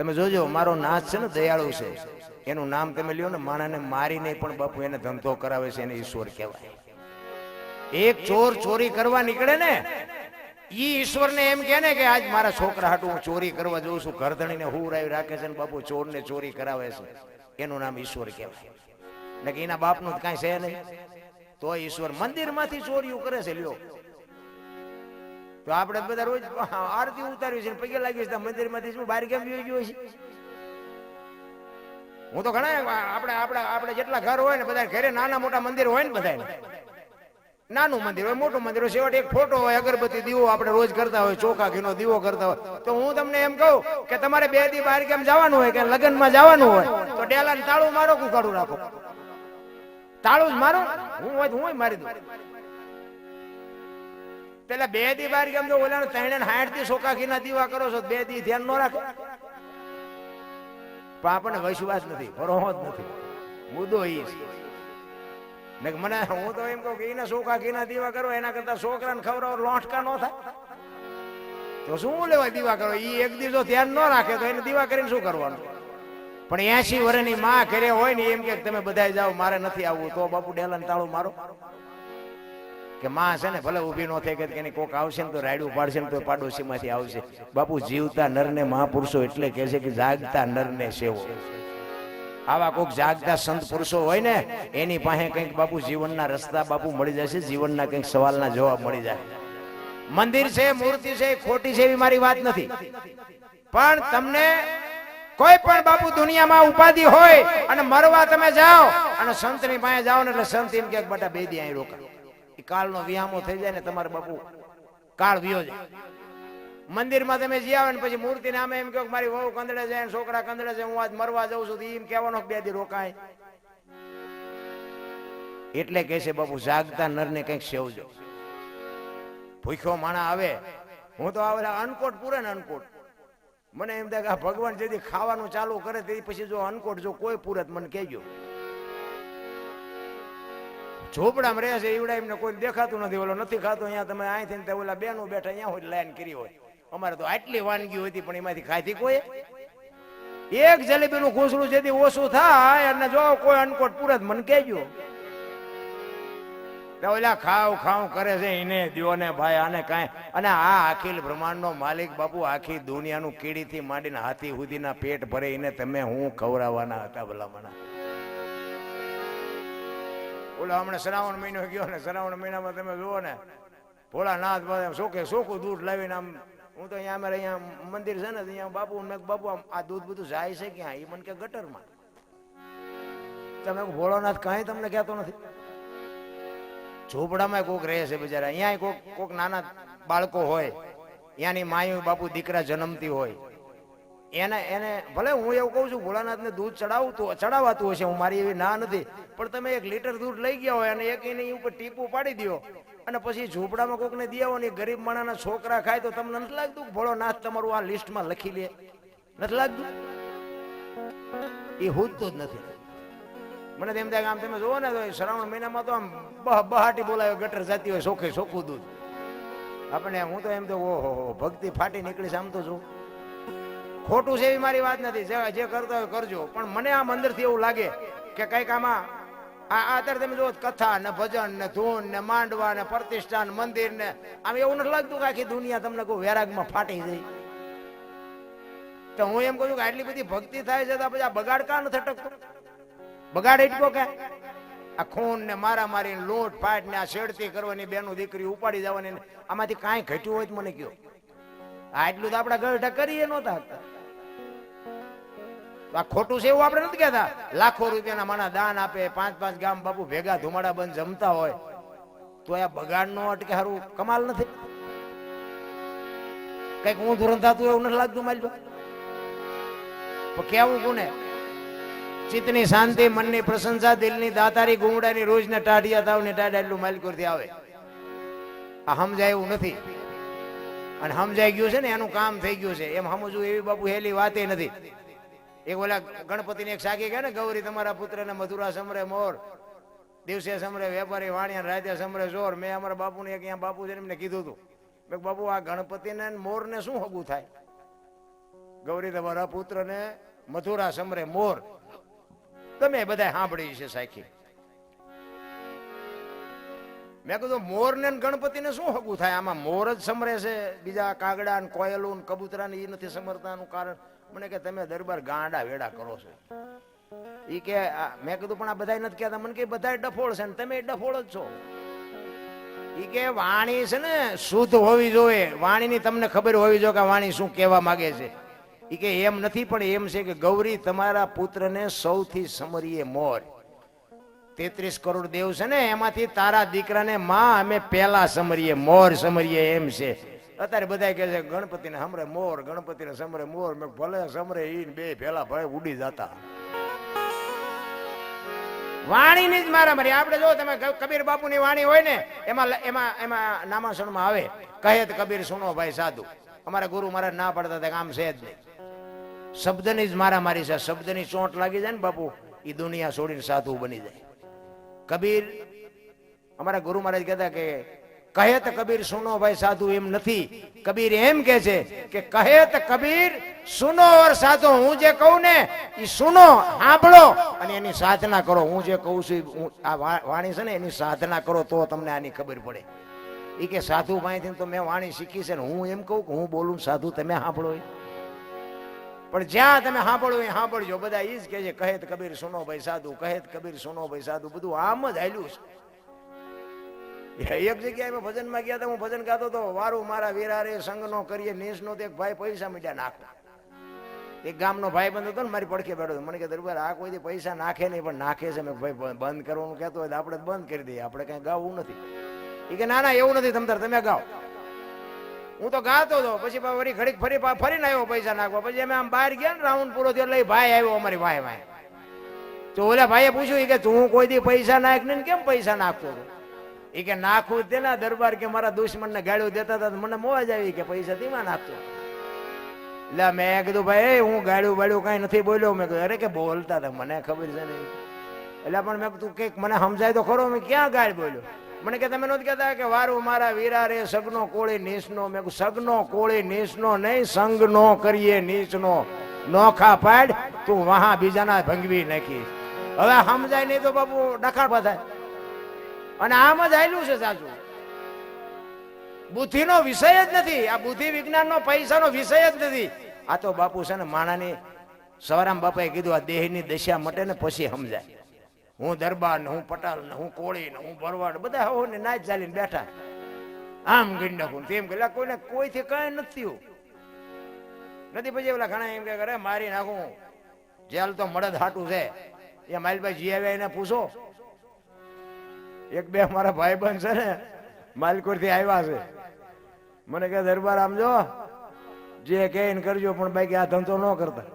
તમે જોજો મારો નાથ છે ને દયાળુ છે, એનું નામ તમે લ્યો ને, માણાને મારીને પણ બાપુ એને ધંધો કરાવે છે, એને ઈશ્વર કહેવાય. એક ચોર ચોરી કરવા નીકળે ને, ઈ ઈશ્વરને એમ કહે ને કે આજ મારા છોકરા હાટુ હું ચોરી કરવા જઉં છું, ઘરધણીને હુરાવી રાખે છે ને બાપુ ચોરને ચોરી કરાવે છે, એનું નામ ઈશ્વર કહેવાય. ને કે એના બાપનું કાંઈ છે નહીં, તો ઈશ્વર મંદિરમાંથી ચોરીઓ કરે છે. લ્યો તો આપણે બધા રોજ આરતી ઉતારવી છે, પગે લાગી છે, મંદિરમાંથી શું બહાર કેમ જોઈ ગયો છે? હું તો ઘણા આપણે જેટલા ઘર હોય ને બધા ઘરે નાના મોટા મંદિર હોય ને, બધા નાનું મંદિર હોય મોટું મંદિર હોય, છેવટે એક ફોટો હોય, અગરબત્તી દીવો આપણે રોજ કરતા હોય, ચોખા ઘીનો દીવો કરતા હોય. તો હું તમને એમ કહું કે તમારે 2 દી બહાર કેમ જવાનું હોય કે લગ્નમાં જવાનું હોય તો ડેલાને તાળું મારો, કુકાડું રાખો, તાળું જ મારો, હું મારી દઉં. પેલા 2 દી બહાર કેમ જો ઓલા 360 થી ચોખા ઘીના દીવા કરો છો, 2 દી ધ્યાન ન રાખો. પણ આપણને વિશ્વાસ નથી, ભરોસો જ નથી. મુદ્દો ઈ છે ને મને, હું તો એમ કહું કે એના ચોખા ઘીના દીવા કરો એના કરતા છોકરાને ખવડાવો લોટકા ન થાય તો શું લેવાય દીવા કરો? ઈ એક દી જો ધ્યાન ન રાખે તો એને દીવા કરીને શું કરવાનું? પણ 80 વર્ષની માં ઘરે હોય ને એમ કે તમે બધા જાઓ, મારે નથી આવવું, તો બાપુ ડેલાને તાળું મારો. કે માં છે ને ભલે ઊભી ન થઈ કે એની કોક આવશે ને તો રાયડું પાડશે ને તો પાડોશીમાંથી આવશે. બાપુ જીવતા નરને મહાપુરુષો એટલે કહે છે કે જાગતા નરને સેવો. આવા કોક જાગતા સંત પુરુષો હોય ને એની પાસે કંઈક બાપુ જીવનના રસ્તા બાપુ મળી જશે, જીવનના કંઈક સવાલના જવાબ મળી જાય. મંદિર છે, મૂર્તિ છે, ખોટી છે એવી મારી વાત નથી, પણ તમને કોઈ પણ બાપુ દુનિયામાં ઉપાધિ હોય અને મરવા તમે જાઓ અને સંતની પાસે જાઓ ને એટલે સંત એમ કે બેટા 2 દી અહીં રોકા. કાળનો વિહામો થઈ જાય ને તમારે બાપુ કાળ વિયો જાય. મંદિરમાં તમે જી આવે ને પછી મૂર્તિને આમે એમ કહો મારી વહુ કંદડે જાય ને છોકરા કંદડે છે, હું આજ મરવા જાઉં છું, એમ કહેવાનો 2 દી રોકાય. એટલે કહે છે બાપુ જાગતા નરને કંઈક સેવજો. ભૂખ્યો માણા આવે, હું તો આવે અનકોટ પૂરે ને અનકોટ, મને એમ થાય કે આ ભગવાન જેથી ખાવાનું ચાલુ કરે તે પછી જો અનકોટ જો કોઈ પૂરત મને કહેજો. ઝોપડામાં રહે છે એવડા એમને કોઈ દેખાતું નથી, ઓલો નથી ખાતો અહીંયા તમે અહીંથી ઓલા બેનો બેઠા અહીંયા હોય લાઈન કરી હોય. અમારે તો આટલી વાનગી હતી પણ એમાંથી ખાધી કોઈ એક જલેબીનું ખોસડું જેથી ઓછું થાય અને જો કોઈ અનકોટ પૂરત મને કહેજો. ઓલા ખાવ ખાવ કરે છે એને દ્યો ને ભાઈ આને કાંઈ. અને આ અખિલ બ્રહ્માંડનો માલિક બાપુ આખી દુનિયાનું કીડીથી માંડીને હાથી સુધીના પેટ ભરે એને તમે હું ખવડાવવાના હતા ભલામણા? ઓલા હમણાં શ્રાવણ મહિનો ગયો ને, શ્રાવણ મહિનામાં તમે જુઓ ને ભોળાનાથ ચોખ્ખું દૂધ લાવીને આમ, હું તો અહીંયા અમારે અહીંયા મંદિર છે ને અહીંયા બાપુ બાપુ આ દૂધ બધું જાય છે ક્યાં? એ મને કે ગટરમાં. તમે ભોળાનાથ કાંઈ તમને કહેતો નથી. ઝોપડામાં કોક રહે છે બિચારા, અહીંયા કોક નાના બાળકો હોય, ત્યાંની માયું બાપુ દીકરા જન્મતી હોય, એને ભલે હું એવું કહું છું ભોળાનાથને દૂધ ચડાવાતું હશે, હું મારી એવી ના નથી, પણ તમે 1 લીટર દૂધ લઈ ગયા હોય અને એક એની ઉપર ટીપું પાડી દો અને પછી ઝૂંપડામાં કોકને દે આવો ને ગરીબ માણસના છોકરા ખાય તો તમને નથી લાગતું ભોળોનાથ તમારું આ લિસ્ટમાં લખી લે? નથી લાગતું? એ હોતું જ નથી. મને તેમ થાય આમ તમે જોવો ને તો શ્રાવણ મહિનામાં તો આમ બહાટી બોલાવે ગટર જતી હોય, ચોખ્ખું દૂધ. આપણે હું તો એમ તો ઓહો ભક્તિ ફાટી નીકળીશ આમ તો જો. ખોટું છે એવી મારી વાત નથી, જે કરતો હોય કરજો, પણ મને આમ અંદરથી એવું લાગે કે કઈક આમાં અત્યારે તમે જો કથા ને ભજન ને ધૂન ને માંડવા ને પ્રતિષ્ઠાન મંદિર ને આમ એવું નથી લાગતું કે આખી દુનિયા તમને કોઈ વૈરાગમાં ફાટી જાય? તો હું એમ કહું છું કે આટલી બધી ભક્તિ થાય છે તો પછી આ બગાડ કાં નથી અટકતો? બગાડ એટલો કે આ ખૂન ને મારામારી લૂંટ ફાટ ને આ છેડતી કરવાની, બેનું દીકરી ઉપાડી જવાની, આમાંથી કાંઈ ઘટ્યું હોય તો મને કયો. આટલું તો આપડા ગઢ કરીએ નહોતા. આ ખોટું છે એવું આપણે નથી કહેતા. લાખો રૂપિયાના માણા દાન આપે, 5-5 ગામ બાપુ ભેગા ધુમાડા બંધ જમતા હોય તો આ બગાડ નો અટકે સારું કમાલ નથી? કઈક ઊંધું થતું એવું નથી લાગતું મારી તો? કેવું કોને? ચિત્તની શાંતિ, મનની પ્રશંસા, દિલની દાતારી, ગુંગડાની રોજના ટાઢિયા તાવ ને ટાઢા એટલું માલિકોરથી આવે. આ સમજાય એવું નથી, અને સમજાઈ ગયું છે ને એનું કામ થઈ ગયું છે એમ સમજવું એવી બાપુ હેલી વાતે નથી. એક ઓલા ગણપતિને એક સાકી ગયા ને, ગૌરી તમારા પુત્રને મધુરા સમરે મોર, દિવસે સમરે વેપારી વાણિયા, રાતે સમરે જોર. મેં અમારા બાપુને એક બાપુ છે એમને કીધું હતું, બાપુ આ ગણપતિને મોર ને શું હગું થાય? ગૌરી તમારા પુત્રને મથુરા સમરે મોર. તમે બધા સાંભળી છે સાખી. મેં કીધું મોર ને ગણપતિને શું હગું થાય? આમાં મોર જ સમરે છે, બીજા કાગડા ને કોયલું ને કબૂતરા ને એ નથી સમરતાનું કારણ? મને કે તમે દરબાર ગાંડા વેડા કરો છો. ઈ કે મેં કીધું પણ આ બધા નથી કહેતા. મને કે બધા ડફોળ છે ને તમે ડફોળ જ છો. ઈ કે વાણી છે ને શુદ્ધ હોવી જોઈએ, વાણીની તમને ખબર હોવી જોઈએ કે વાણી શું કહેવા માંગે છે. ઈ કે એમ નથી, પણ એમ છે કે ગૌરી તમારા પુત્રને સૌથી સમરીએ મોર. 33 કરોડ દેવ છે ને, એમાંથી તારા દીકરાને માં અમે પેલા સમરીએ મોર સમરીએ એમ છે. અત્યારે બધા કહે છે ગણપતિને સમરે મોર, ગણપતિને સમરે મોર. મેં ભલે સમરે ઈ બે ભેલા ભલે ઉડી જતા. વાણીની જ મારામારી. આપણે જો તમે કબીર બાપુની વાણી હોય ને, એમાં એમાં એમાં નામાસણમાં આવે કહે કબીર સુનો ભાઈ સાધુ. અમારા ગુરુ મહારાજ ના પડતા હતા, આમ છે જ નહીં. શબ્દની જ મારામારી છે. શબ્દની ચોંટ લાગી જાય ને બાપુ, એ દુનિયા છોડીને સાધુ બની જાય. કબીર અમારા ગુરુ મહારાજ કહેતા કે કહે તો કબીર સુનો ભાઈ સાધુ એમ નથી. કબીર એમ કે છે કે કહે તો કબીર સુનો ઓર સાધુ. હું જે કહું ને એ સુનો, સાંભળો અને એની સાધના કરો. હું જે કહું છું આ વાણી છે ને એની સાધના કરો તો તમને આની ખબર પડે. એ કે સાધુ પાસેથી તો મેં વાણી શીખી છે ને હું એમ કહું કે હું બોલું સાધુ તમે સાંભળો. પણ જ્યાં તમે સાંભળો એ સાંભળજો. બધા એ જ કે છે કહે કબીર સુનો ભાઈ સાધુ, કહે કબીર સુનો ભાઈ સાધુ. બધું આમ જ હાલ્યું છે. એક જગ્યાએ મેં ભજનમાં ગયા હતા, હું ભજન ગાતો હતો, વારું મારા વીરા રે સંગ નો કરીએ નીસ નો. એક ભાઈ પૈસા મીઠા નાખો. એક ગામનો ભાઈ બંધ હતો ને, મારી પડખે બેઠો હતો. મને કે દરબાર આ કોઈ પૈસા નાખે નહીં, પણ નાખે છે. મેં ભાઈ બંધ કરવાનું કહેતો હોય તો આપણે બંધ કરી દઈએ, આપણે કઈ ગાવું નથી. એ કે ના ના એવું નથી, તમે ગાઓ. હું તો ગાતો હતો. પછી વળી ઘડીક ફરીને આવ્યો પૈસા નાખવા. પછી અમે આમ બહાર ગયા ને, રાઉન્ડ પૂરો થયો એટલે ભાઈ આવ્યો અમારી ભાઈ. તો ઓલા ભાઈએ પૂછ્યું કે તું કોઈ દી પૈસા નાખ ને કેમ પૈસા નાખતો હતો? એ કે નાખવું તે ના દરબાર કે મારા દુશ્મન ને ગાળ્યો દેતા હતા, મને મોજ આવી કે પૈસા તેમાં નાખતો. એટલે મેં કીધું ભાઈ હું ગાળ્યું બાળ્યું કઈ નથી બોલ્યો. મેં કીધું અરે કે બોલતા હતા મને ખબર છે ને. એટલે પણ મેં તું કઈક મને સમજાય તો ખરો, મેં ક્યાં ગાળ બોલ્યો? મને કે તમે નથી કહેતા કે વારું મારા વીરા રે સગનો કોળી નીચનો. મેં કહ્યું સગનો કોળી નીચનો નહીં, સંગ નો કરીએ નીચનો. નોખા પાડ તું વહા બીજાના ભંગવી નાખી. હવે સમજાય નહીં તો બાપુ ડખાડ થાય. અને આમ જ આયલું છે સાચું. બુદ્ધિનો વિષય જ નથી આ. બુદ્ધિ વિજ્ઞાનનો પૈસાનો વિષય જ નથી આ. તો બાપુ છે ને માણાની સવારામ બાપાએ કીધું આ દેહની દશા મટે ને પછી સમજાય. હું દરબાર ને હું પટાલ ને હું કોળી ને હું ભરવાડ બધા હો ને નાચ ચાલીને બેઠા આમ ગઈ નાખું તેમ કે કોઈને કોઈથી કઈ નથી નથી. પછી ઓલા ઘણા એમ કે અરે મારી નાખું જેલ તો મળદ હાટું છે. એ માલભાઈ જી આવ્યા એને પૂછો. એક બે મારા ભાઈબંધ છે ને માલકોર થી આવ્યા છે. મને કે દરબાર આમ જો જે કે કરજો પણ બાકી આ ધંધો ન કરતા.